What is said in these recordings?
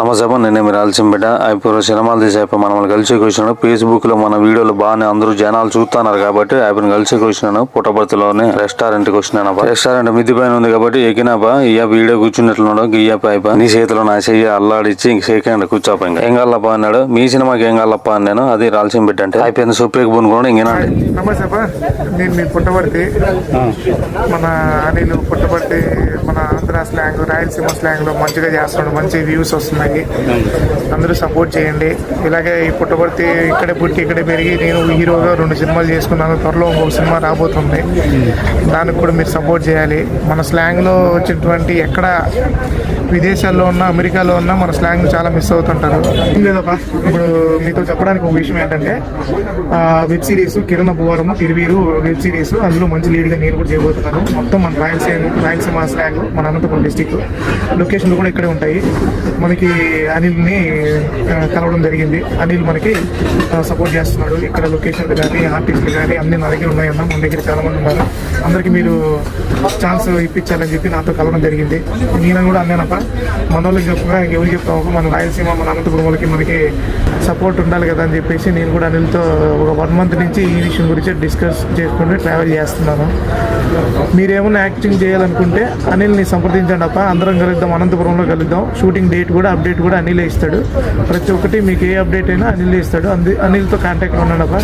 నమస్తే, నేనే మీరు ఆల్చింపేట. ఇప్పుడు సినిమాలు తీసేపు మనల్ని కలిసి కూర్చున్నాను. ఫేస్బుక్ లో మన వీడియోలు బాగానే అందరూ జనాలు చూస్తున్నారు కాబట్టి ఆయన కలిసి కూర్చున్నాను. పుట్టపర్తిలోనే రెస్టారెంట్ కి వచ్చినాను. రెస్టారెంట్ మిద్ది పైన ఉంది కాబట్టి ఎక్కినాపా ఇయ్య వీడియో కూర్చున్నట్లున్నాడు. గియ్యప అయిపో నీ చేతిలో నా చెయ్యి అల్లాడిచ్చి సెకండ్ కూర్చోపా ఇంకా ఏం కాళ్ళప్ప అన్నాడు. మీ సినిమాకి ఏం కాళ్ళప్ప అని నేను అది రాల్చింపేట అంటే అయిపోయింది. సొప్పేకి పోనుకోండి ఇంకేనండి. నమస్తే, నేను మీ పుట్టపర్తి. మన అనిల్ పుట్టపర్తి మన ఆంధ్ర స్లాంగ్ రాయలసీమ స్లాంగ్ లో మంచిగా చేస్తున్నాడు. మంచి వ్యూస్ వస్తున్నాయి. అందరూ సపోర్ట్ చేయండి. ఇలాగే ఈ పుట్టపర్తి ఇక్కడే పుట్టి ఇక్కడే పెరిగి నేను హీరోగా 2 సినిమాలు చేసుకున్నాను. త్వరలో ఇంకొక సినిమా రాబోతుంది. దానికి కూడా మీరు సపోర్ట్ చేయాలి. మన స్లాంగ్లో వచ్చినటువంటి ఎక్కడ విదేశాల్లో ఉన్న అమెరికాలో ఉన్న మన స్లాంగ్ చాలా మిస్ అవుతుంటారు. లేదప్పా, ఇప్పుడు మీతో చెప్పడానికి ఒక విషయం ఏంటంటే వెబ్ సిరీస్ కిరణ్ భూవరం తిరువీరు వెబ్ సిరీస్, అందులో మంచి లీడ్గా నేను కూడా చేయబోతున్నాను. మొత్తం మన రాయలసీమ స్లాంగ్, మన అనంతపురం డిస్టిక్ లొకేషన్లు కూడా ఇక్కడే ఉంటాయి. మనకి అనిల్ని కలవడం జరిగింది. అనిల్ మనకి సపోర్ట్ చేస్తున్నాడు. ఇక్కడ లొకేషన్లు కానీ ఆర్టిస్టులు కానీ అన్ని నా దగ్గర ఉన్నాయన్నా. మన దగ్గర చాలా మంది ఉన్నారు. అందరికీ మీరు ఛాన్స్ ఇప్పించాలని చెప్పి నాతో కలవడం జరిగింది. నేను కూడా అన్నానప్ప, మన వాళ్ళకి చెప్పుగా ఎవరికి చెప్తాము, మన రాయలసీమ మన అనంతపురం వాళ్ళకి మనకి సపోర్ట్ ఉండాలి కదా అని చెప్పేసి నేను కూడా అనిల్తో ఒక 1 మంత్ నుంచి ఈ విషయం గురించి డిస్కస్ చేసుకుంటూ ట్రావెల్ చేస్తున్నాను. మీరేమన్నా యాక్టింగ్ చేయాలనుకుంటే అనిల్ని సంప్రదించండి అప్ప. అందరం కలుద్దాం, అనంతపురంలో కలుద్దాం. షూటింగ్ డేట్ కూడా అప్డేట్ కూడా అనిలే ఇస్తాడు. ప్రతి ఒక్కటి మీకు ఏ అప్డేట్ అయినా అనిలే ఇస్తాడు. అనిల్తో కాంటాక్ట్ ఉన్నాడప్ప.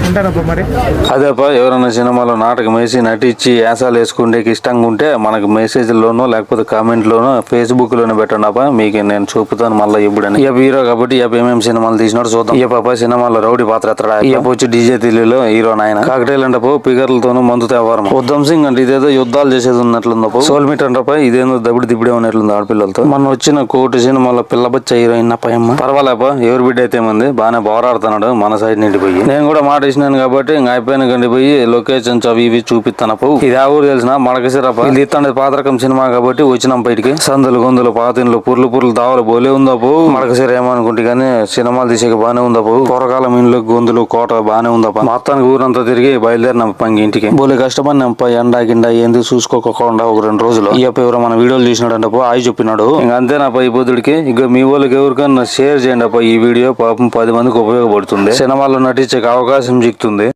ఉంటానప్ప మరి. అదేపా, ఎవరైనా సినిమాలో నాటకం వేసి నటించి యాసాలు వేసుకుంటే ఇష్టంగా ఉంటే మనకు మెసేజ్లోనో లేకపోతే కామెంట్లోనో ఫేస్బుక్లోనే పెట్టండి అప్ప. మీకు నేను చూపుతాను మళ్ళీ ఎప్పుడని. ఇక హీరో కాబట్టి ఇక ఏమేమి సినిమాలు తీసినాడు చూద్దాం. ఇక పాప సినిమాలో రౌడీ పాత్ర ఎత్తడా. ఇక వచ్చి డీజే ఢిల్లీలో హీరో నాయన. కాకటేలు అంటపో పిగర్లతోనూ మందుతో వ్యవహారం. ఉద్దమ్ సింగ్ అంటే ఇదేదో యుద్ధాలు చేసేది ఉన్నట్లుందపో. సోల్మీట్ అంటపో ఇదేదో దిబ్బడే ఉన్నట్లుంది ఆడపిల్లలతో. మన వచ్చిన కోటి సినిమాలో పిల్లబచ్చ హీరోయిన్ అప్పయమ్మ. పర్వాలేప, ఎవరి బిడ్డ అయితే మంది బాగానే పోరాడుతున్నాడు మన సైడ్ నుండి పోయి. నేను కూడా మాట ఇచ్చినాను కాబట్టి ఇంకా అయిపోయిన కండి పోయి లొకేషన్స్ అవి ఇవి చూపిస్తాను పో. ఇది ఆ ఊరు తెలిసిన మడకసిరప్ప. ఇది ఇస్తాండి పాతరకం సినిమా కాబట్టి వచ్చినాం బయటికి. సందులు గొంతులు పాతిన్లు పుర్లు దావలు బోలే ఉందా పో. మడకసిర ఏమనుకుంటే కానీ సినిమాలు తీసేకి బాగానే ఉందా పో. పూర్వకాలం ఇండ్లు గొంతులు కోట బాగానే ఉందా. మొత్తానికి ఊరంతా తిరిగి బయలుదేరినాం పంగి ఇంటికి. బోలే కష్టపడినాంప. ఎండా గిండా ఏంది చూసుకోకుండా ఒక 2 రోజులు. ఈ ఎవరో మన వీడియోలు తీసినాడు పో. ఆయి చెప్పినాడు. ఇంకా అంతేనాప ఈ పొద్దుడికి. ఇక మీ వాళ్ళకి ఎవరికన్నా షేర్ చేయండి అప్ప ఈ వీడియో. పాపం 10 మందికి ఉపయోగపడుతుంది. సినిమాల్లో నటించే అవకాశం చిక్కుతుంది.